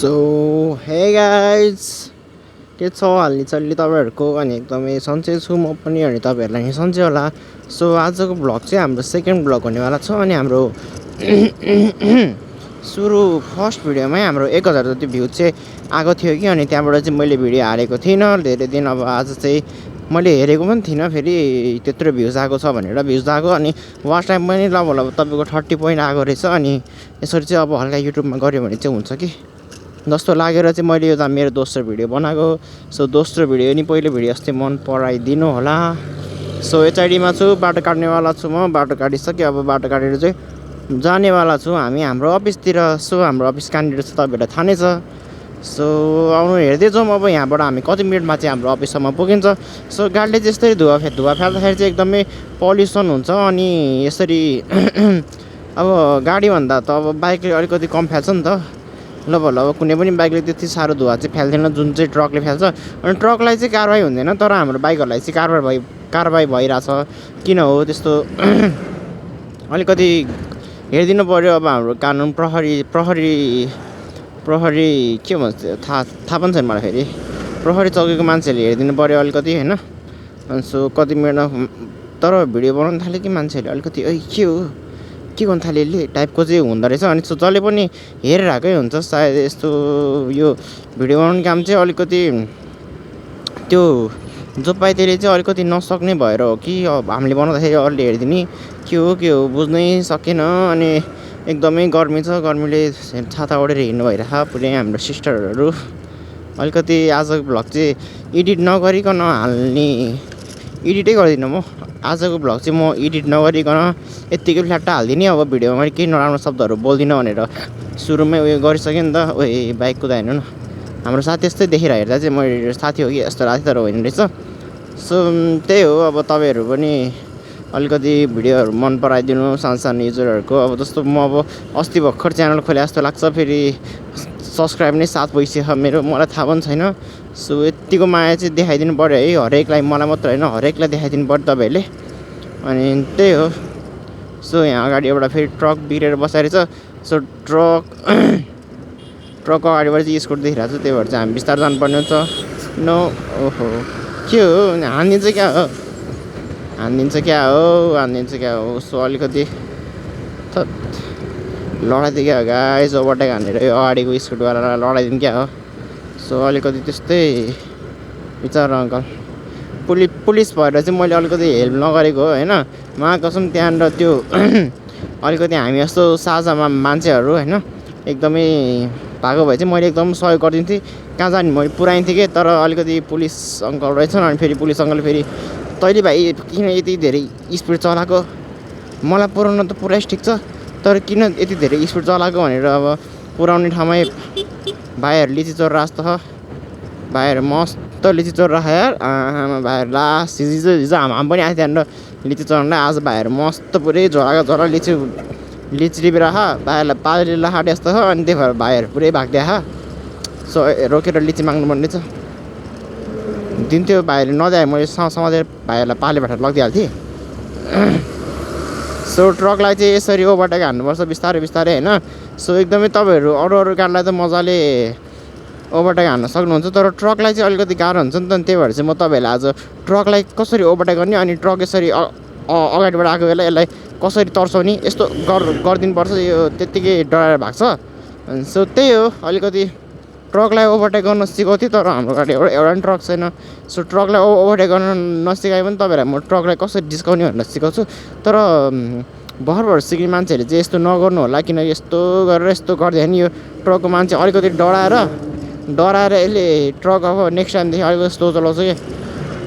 So hey guys के छ हालचाल तपाईहरुको अनि एकदमै सन्चै छु म पनि अनि तपाईहरुलाई नि सन्चै होला। सो आजको ब्लग चाहिँ हाम्रो सेकेन्ड ब्लग हुनेवाला छ अनि हाम्रो फर्स्ट भिडियोमै हाम्रो 1000 जति भ्यू चाहिँ आएको थियो कि अनि त्यहाँबाट चाहिँ मैले भिडियो हालेको थिइनँ धेरै दिन। अब आज चाहिँ मैले हेरेको पनि थिइनँ फेरि त्यत्रो भ्यूज आएको छ भनेर। भ्यूज आएको अनि वाच टाइम पनि लगभग तपाईको 30 पोइन्ट आएको रहेछ। अनि यसरी चाहिँ अब हल्का युट्युबमा गर्यो भने चाहिँ हुन्छ कि जस्तो लागेर चाहिँ मैले यो त मेरो दोस्रो भिडियो बनाएको। सो दोस्रो भिडियो नि पहिलो भिडियो जस्तै मन पराइदिनु होला। सो एचआइडीमा छु, बाटो काट्नेवाला छु म। बाटो काटिसकेँ, अब बाटो काटेर चाहिँ जानेवाला छु हामी हाम्रो अफिसतिर। सो हाम्रो अफिस कहाँनिर छ तपाईँहरूलाई थाहा नै छ। सो आउनु हेर्दै जाउँ अब यहाँबाट हामी कति मिनटमा चाहिँ हाम्रो अफिससम्म पुगिन्छ। सो गाडीले चाहिँ यस्तरी धुवा फ्याल्दाखेरि चाहिँ एकदमै पल्युसन हुन्छ। अनि यसरी अब गाडीभन्दा त अब बाइकले अलिकति कम फाल्छ नि त। ल कुनै पनि बाइकले त्यति साह्रो धुवा चाहिँ फाल्दैन जुन चाहिँ ट्रकले फाल्छ। अनि ट्रकलाई चाहिँ कारबाही हुँदैन, तर हाम्रो बाइकहरूलाई चाहिँ कारबाही भइरहेछ। किन हो त्यस्तो अलिकति हेरिदिनु पऱ्यो। अब हाम्रो कानुन प्रहरी के भन्छ थाहा पनि छैन मलाई फेरि। प्रहरी चौकीको मान्छेहरूले हेरिदिनु पऱ्यो अलिकति होइन। अनि सो कति मिनट तर भिडियो बनाउनु थाल्यो कि मान्छेहरूले अलिकति के गर्नु थाल्यो टाइपको चाहिँ हुँदो रहेछ। अनि सो जसले पनि हेरिरहेकै हुन्छ सायद यस्तो यो भिडियो बनाउने काम चाहिँ अलिकति त्यो जो पाए त्यसले चाहिँ अलिकति नसक्ने भएर हो कि अब हामीले बनाउँदाखेरि अरूले हेरिदिने के हो बुझ्नै सकेन। अनि एकदमै गर्मी छ, गर्मीले छाता ओढेर हिँड्नु भइरहेछ पुरै हाम्रो सिस्टरहरू। अलिकति आजको भ्लग चाहिँ एडिट नगरिकन हाल्ने, एडिटै गर्दिनँ म आजको भ्लग चाहिँ। म एडिट नगरिकन यत्तिकै फ्ल्याट हालिदिने। अब भिडियोमा मैले केही नराम्रो शब्दहरू बोल्दिनँ भनेर सुरुमै उयो गरिसकेँ नि त। बाइक कुदाएन न हाम्रो साथी यस्तै देखेर हेर्दा चाहिँ मैले साथी हो कि यस्तो राथी तर होइन रहेछ। सो त्यही हो, अब तपाईँहरू पनि अलिकति भिडियोहरू मन पराइदिनु सानो युजरहरूको। अब जस्तो म अब अस्ति भर्खर च्यानल खोले जस्तो लाग्छ, फेरि सब्सक्राइब नै 7 भइसक्यो मेरो, मलाई थाहा पनि छैन। सो यत्तिको माया चाहिँ देखाइदिनु पऱ्यो है हरेकलाई, मलाई मात्र होइन हरेकलाई देखाइदिनु पऱ्यो तपाईँहरूले। अनि त्यही हो। सो यहाँ अगाडि एउटा फेरि ट्रक बिग्रेर बसेको रहेछ। सो ट्रकको अगाडिबाट चाहिँ स्कुट देखिरहेको छ, त्यही भएर चाहिँ हामी बिस्तारै जानुपर्ने हुन्छ। ओहो के हो हानिदिन्छ क्या हो। सो अलिकति लडाइदियो क्या हो गाइस, ओभरटेक हानेर यो अगाडिको स्कुटवालालाई लडाइदिनु क्या हो। सो अलिकति त्यस्तै बिचारा अङ्कल पुलिस भएर चाहिँ मैले अलिकति हेल्प नगरेको होइन महाकसम। त्यहाँनिर त्यो अलिकति हामी जस्तो साझामा मान्छेहरू होइन एकदमै भएको भए चाहिँ मैले एकदम सहयोग गरिदिन्थेँ। कहाँ जाने मैले पुऱ्याइन्थेँ कि, तर अलिकति पुलिस अङ्कल रहेछन्। अनि फेरि पुलिस अङ्कलले फेरि तैँले भाइ किन यति धेरै स्पिड चलाएको, मलाई पुऱ्याउन त पुरै ठिक छ तर किन यति धेरै स्पिड चलाएको भनेर अब पुऱ्याउने ठाउँमै भाइहरू लिची चोर रास्तो छ। भाइहरू मस्त लिची चोर राख यार आमा। भाइहरू लास्ट हिजो हामी पनि आएको त्यहाँनिर लिची चोर्नलाई। आज भाइहरू मस्त पुरै झोला लिची टिपिराख भाइहरूलाई पालेर लाखाटे जस्तो छ। अनि त्यही भएर भाइहरू पुरै भागिदिएछ। सो रोकेर लिची माग्नु पर्ने छ दिन्थ्यो, भाइहरूले नदिए मैले समातेर भाइहरूलाई पाले भएर लगिदिइहाल्थेँ। सो ट्रकलाई चाहिँ यसरी ओभरटेक हान्नुपर्छ बिस्तारै होइन। सो एकदमै तपाईँहरू अरू गाडीलाई त मजाले ओभरटेक हान्न सक्नुहुन्छ, तर ट्रकलाई चाहिँ अलिकति गाह्रो हुन्छ नि त। त्यही भएर चाहिँ म तपाईँहरूलाई आज ट्रकलाई कसरी ओभरटेक गर्ने अनि ट्रक यसरी अगाडिबाट आएको बेला यसलाई कसरी तर्साउने यस्तो गरिदिनुपर्छ। यो त्यत्तिकै डराएर भएको छ। सो त्यही हो, अलिकति ट्रकलाई ओभरटेक गर्न सिकाउँथेँ तर हाम्रो गाडी एउटा पनि ट्रक छैन। सो ट्रकलाई ओभरटेक गर्न नसिकाए पनि तपाईँहरूलाई म ट्रकलाई कसरी डिस्काउने भनेर सिकाउँछु। तर भर्खर सिक्ने मान्छेहरूले चाहिँ यस्तो नगर्नु होला, किनकि यस्तो गरेर यस्तो गरिदियो भने यो ट्रकको मान्छे अलिकति डराएर यसले ट्रक अब नेक्स्ट टाइमदेखि अलिकति स्लो चलाउँछ कि।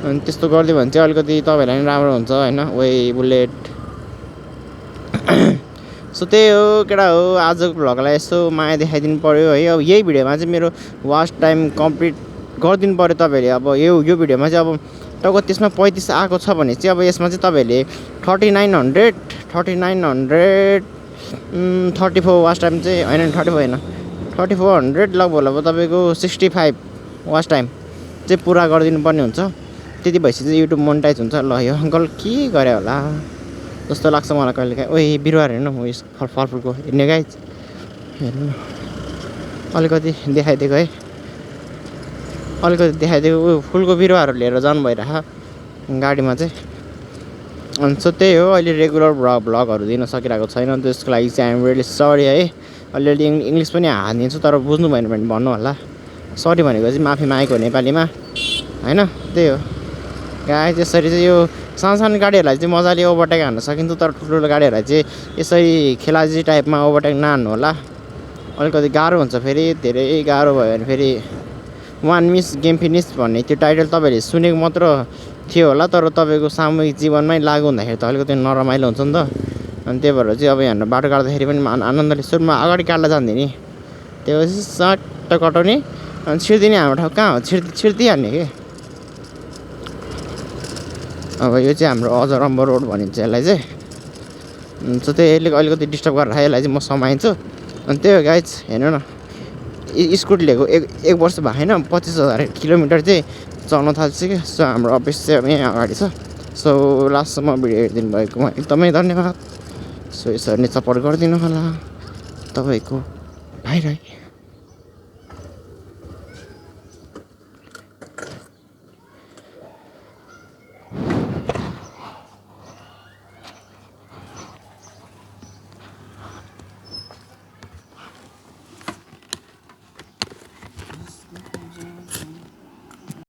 अनि त्यस्तो गरिदियो भने चाहिँ अलिकति तपाईँहरूलाई पनि राम्रो हुन्छ होइन। बुलेट सो त्यही हो केटा हो, आजको भ्लगलाई यसो माया देखाइदिनु पऱ्यो है। अब यही भिडियोमा चाहिँ मेरो वाच टाइम कम्प्लिट गरिदिनु पऱ्यो तपाईँहरूले। अब यो भिडियोमा चाहिँ अब तपाईँको त्यसमा 35 आएको छ भने चाहिँ अब यसमा चाहिँ तपाईँहरूले 34 वाच टाइम चाहिँ होइन 3400 लगभग तपाईँको 65 वाच टाइम चाहिँ पुरा गरिदिनु पर्ने हुन्छ। त्यति भएपछि चाहिँ युट्युब मोनेटाइज हुन्छ। ल यो अङ्कल के गरे होला जस्तो लाग्छ मलाई कहिलेकाहीँ। बिरुवा हेर्नु म फलफुलको हेर्ने गाइज हेर्नु अलिकति देखाइदिएको है अलिकति देखाइदिएको उयो फुलको बिरुवाहरू लिएर जानु भइरह गाडीमा चाहिँ अनि सो त्यही हो अहिले रेगुलर भ्लगहरू दिन सकिरहेको छैन त्यसको लागि चाहिँ आइएम रियली सरी है अलिअलि इङ्ग्लिस पनि हानिदिन्छु तर बुझ्नु भएन भने भन्नु होला सरी भनेको चाहिँ माफी मागेको नेपालीमा हैन त्यही हो गाई त्यसरी चाहिँ यो सानो गाडीहरूलाई चाहिँ मजाले ओभरटेक हान्न सकिन्छ तर ठुल्ठुलो गाडीहरूलाई चाहिँ यसरी खेलाजी टाइपमा ओभरटेक नहान्नु होला अलिकति गाह्रो हुन्छ फेरि धेरै गाह्रो भयो भने फेरि वान मिस गेम फिनिस भन्ने त्यो टाइटल तपाईँहरूले सुनेको मात्र थियो होला तर तपाईँको सामूहिक जीवनमै लागु हुँदाखेरि त अलिकति नरमाइलो हुन्छ नि त अनि त्यही भएर चाहिँ अब यहाँ बाटो काट्दाखेरि पनि आनन्दले सुरुमा अगाडि काट्ला जान्थ्यो नि त्यो सट्ट कटाउने अनि छिर्दिने हाम्रो ठाउँ कहाँ हो छिर्दिहाल्ने कि अब यो चाहिँ हाम्रो अजरम्ब रोड भनिन्छ यसलाई चाहिँ सो त्यही यसले अलिकति डिस्टर्ब गरेर यसलाई चाहिँ म समाइन्छु अनि त्यही हो गाइज हेर्नु न स्कुटी लिएको एक वर्ष भएको होइन 25,000 किलोमिटर चाहिँ चल्न थाल्छ कि सो हाम्रो अफिस चाहिँ यहीँ अगाडि छ सो लास्टसम्म भिडियो हेरिदिनु भएकोमा एकदमै धन्यवाद सो यसरी नै सपोर्ट गरिदिनु होला तपाईँको भाइ